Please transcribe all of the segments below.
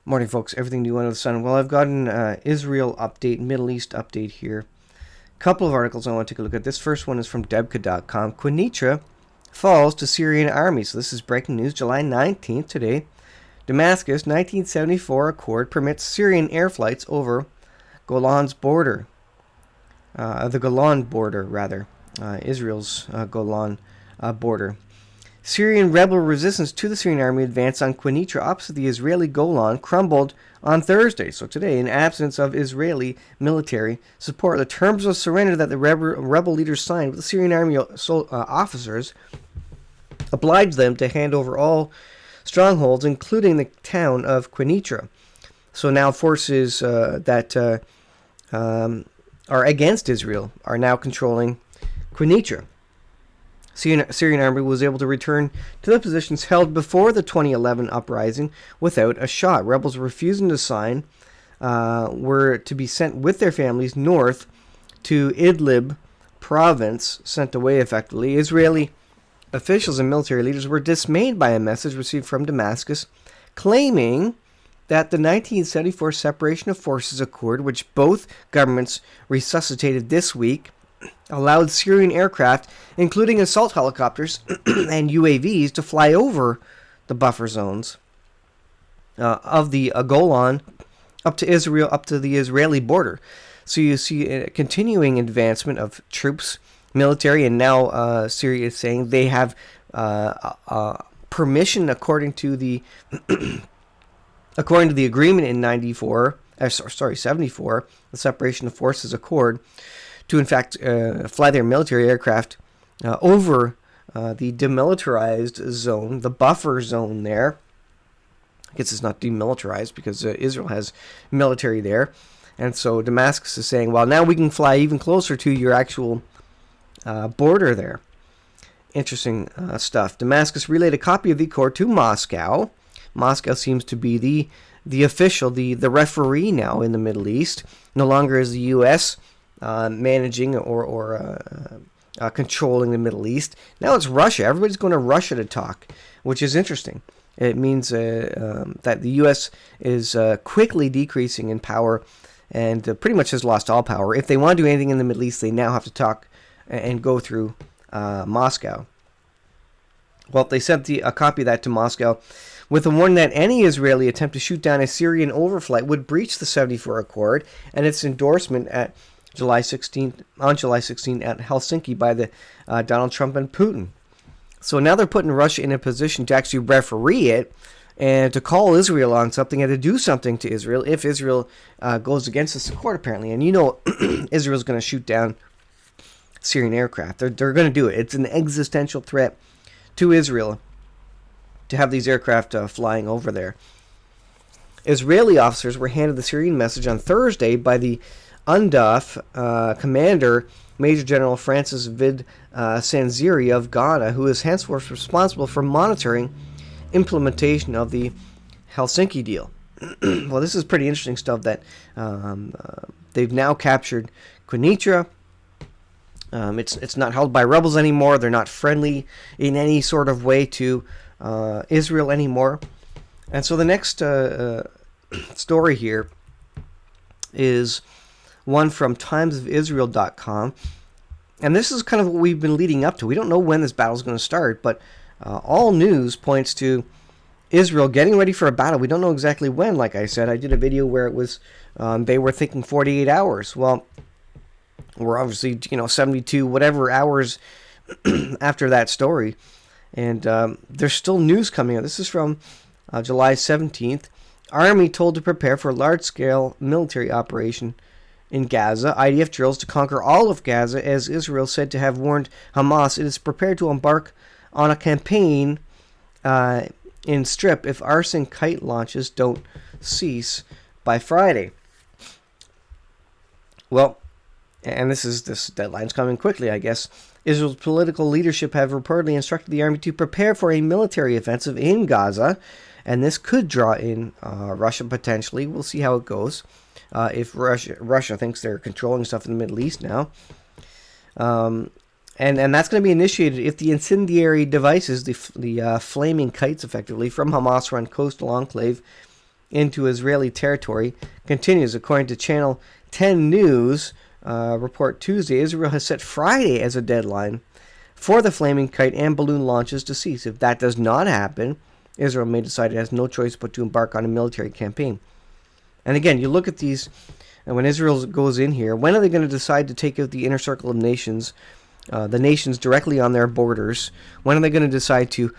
Morning, folks. Everything new under the sun. Well, I've got an Israel update, Middle East update here. Couple of articles I want to take a look at. This first one is from debka.com. Quneitra falls to Syrian army. So this is breaking news, July 19th today. Damascus, 1974 accord permits Syrian air flights over Golan's border. The Golan border, rather. Israel's Golan border. Syrian rebel resistance to the Syrian army advance on Quneitra opposite the Israeli Golan crumbled on Thursday. So today, in absence of Israeli military support, the terms of surrender that the rebel leaders signed with the Syrian army officers obliged them to hand over all strongholds, including the town of Quneitra. So now forces that are against Israel are now controlling Quneitra. Syrian army was able to return to the positions held before the 2011 uprising without a shot. Rebels refusing to sign were to be sent with their families north to Idlib province, sent away effectively. Israeli officials and military leaders were dismayed by a message received from Damascus claiming that the 1974 Separation of Forces Accord, which both governments resuscitated this week, allowed Syrian aircraft, including assault helicopters and UAVs, to fly over the buffer zones of the Golan up to Israel, up to the Israeli border. So you see a continuing advancement of troops, military, and now Syria is saying they have permission according to the agreement in 74, the Separation of Forces Accord, to in fact fly their military aircraft over the demilitarized zone, the buffer zone there. I guess it's not demilitarized because Israel has military there. And so Damascus is saying, well, now we can fly even closer to your actual border there. Interesting stuff. Damascus relayed a copy of the accord to Moscow. Moscow seems to be the official, the referee now in the Middle East. No longer is the U.S. Managing or controlling the Middle East. Now it's Russia. Everybody's going to Russia to talk, which is interesting. It means that the U.S. is quickly decreasing in power and pretty much has lost all power. If they want to do anything in the Middle East, they now have to talk and go through Moscow. Well, they sent a copy of that to Moscow with a warning that any Israeli attempt to shoot down a Syrian overflight would breach the 74 Accord and its endorsement on July 16th at Helsinki by the Donald Trump and Putin. So now they're putting Russia in a position to actually referee it and to call Israel on something and to do something to Israel if Israel goes against this accord, apparently. And you know Israel's going to shoot down Syrian aircraft. They're going to do it. It's an existential threat to Israel to have these aircraft flying over there. Israeli officers were handed the Syrian message on Thursday by the UNDAF commander, Major General Francis Vid Sanziri of Ghana, who is henceforth responsible for monitoring implementation of the Helsinki deal. Well, this is pretty interesting stuff that they've now captured Quneitra. It's not held by rebels anymore. They're not friendly in any sort of way to Israel anymore. And so the next story here is one from timesofisrael.com. And this is kind of what we've been leading up to. We don't know when this battle is going to start, but all news points to Israel getting ready for a battle. We don't know exactly when. Like I said, I did a video where it was they were thinking 48 hours. Well, we're obviously 72 whatever hours after that story, and there's still news coming out. This is from July 17th. Army told to prepare for a large-scale military operation in Gaza. IDF drills to conquer all of Gaza, as Israel said to have warned Hamas it is prepared to embark on a campaign in Strip if arson kite launches don't cease by Friday. Well, and this deadline's coming quickly, I guess. Israel's political leadership have reportedly instructed the army to prepare for a military offensive in Gaza, and this could draw in Russia potentially. We'll see how it goes. If Russia thinks they're controlling stuff in the Middle East now. And that's going to be initiated if the incendiary devices, the flaming kites effectively, from Hamas-run coastal enclave into Israeli territory continues. According to Channel 10 News, report Tuesday, Israel has set Friday as a deadline for the flaming kite and balloon launches to cease. If that does not happen, Israel may decide it has no choice but to embark on a military campaign. And again, you look at these, and when Israel goes in here, when are they going to decide to take out the inner circle of nations, the nations directly on their borders? When are they going to decide to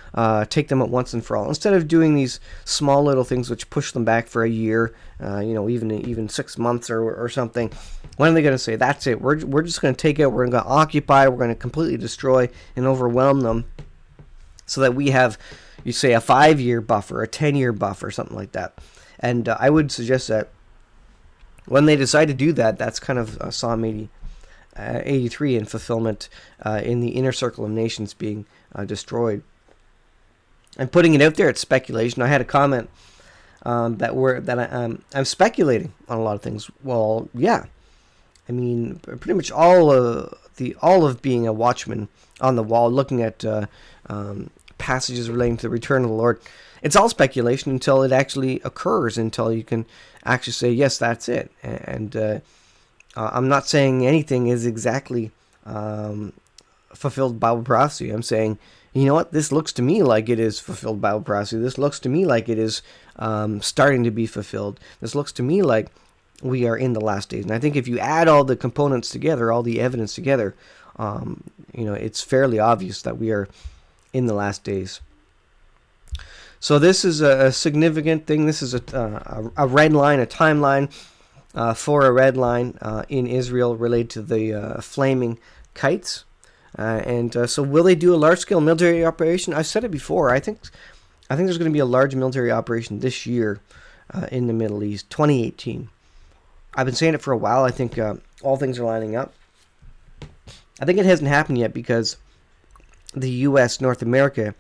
take them at once and for all? Instead of doing these small little things which push them back for a year, even 6 months or something, when are they going to say, that's it, we're just going to take out, we're going to occupy, we're going to completely destroy and overwhelm them, so that we have, you say, a 5-year buffer, a 10-year buffer, something like that. And I would suggest that when they decide to do that, that's kind of Psalm 83 in fulfillment in the inner circle of nations being destroyed. And putting it out there, it's speculation. I had a comment I'm speculating on a lot of things. Well, yeah. I mean, pretty much all of being a watchman on the wall, looking at passages relating to the return of the Lord. It's all speculation until it actually occurs, until you can actually say, yes, that's it. And I'm not saying anything is exactly fulfilled Bible prophecy. I'm saying, you know what, this looks to me like it is fulfilled Bible prophecy. This looks to me like it is starting to be fulfilled. This looks to me like we are in the last days. And I think if you add all the components together, all the evidence together, it's fairly obvious that we are in the last days. So this is a significant thing. This is a red line, a timeline for a red line in Israel related to the flaming kites. So will they do a large-scale military operation? I said it before. I think there's going to be a large military operation this year in the Middle East, 2018. I've been saying it for a while. I think all things are lining up. I think it hasn't happened yet because the U.S., North America,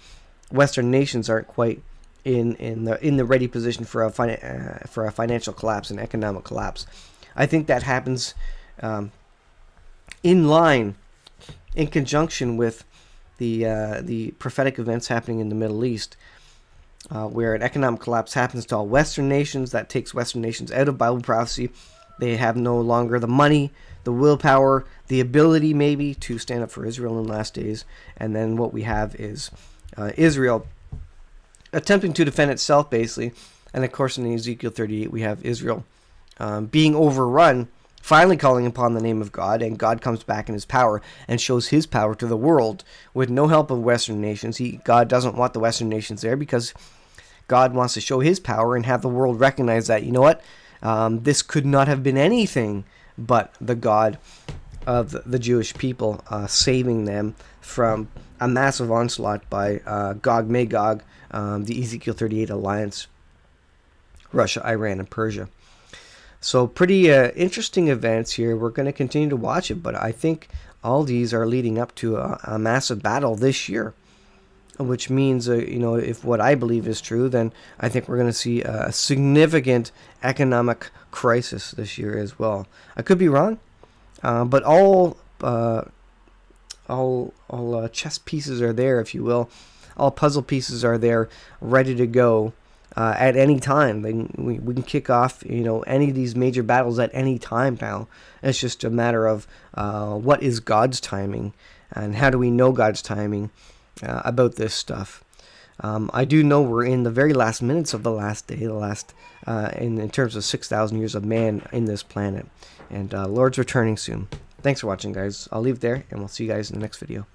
Western nations aren't quite in the ready position for a financial collapse, an economic collapse. I think that happens in line, in conjunction with the prophetic events happening in the Middle East, where an economic collapse happens to all Western nations. That takes Western nations out of Bible prophecy. They have no longer the money, the willpower, the ability maybe to stand up for Israel in the last days. And then what we have is Israel attempting to defend itself, basically. And of course, in Ezekiel 38, we have Israel being overrun, finally calling upon the name of God, and God comes back in his power and shows his power to the world with no help of Western nations. God doesn't want the Western nations there because God wants to show his power and have the world recognize that, you know what, this could not have been anything but the God of the Jewish people saving them from a massive onslaught by Gog Magog, the Ezekiel 38 alliance, Russia, Iran, and Persia. So pretty interesting events here. We're going to continue to watch it, but I think all these are leading up to a massive battle this year, which means, if what I believe is true, then I think we're going to see a significant economic crisis this year as well. I could be wrong, but all chess pieces are there, if you will. All puzzle pieces are there, ready to go at any time. We can kick off, any of these major battles at any time now. It's just a matter of what is God's timing, and how do we know God's timing about this stuff. I do know we're in the very last minutes of the last day, in terms of 6,000 years of man in this planet, and Lord's returning soon. Thanks for watching, guys. I'll leave it there, and we'll see you guys in the next video.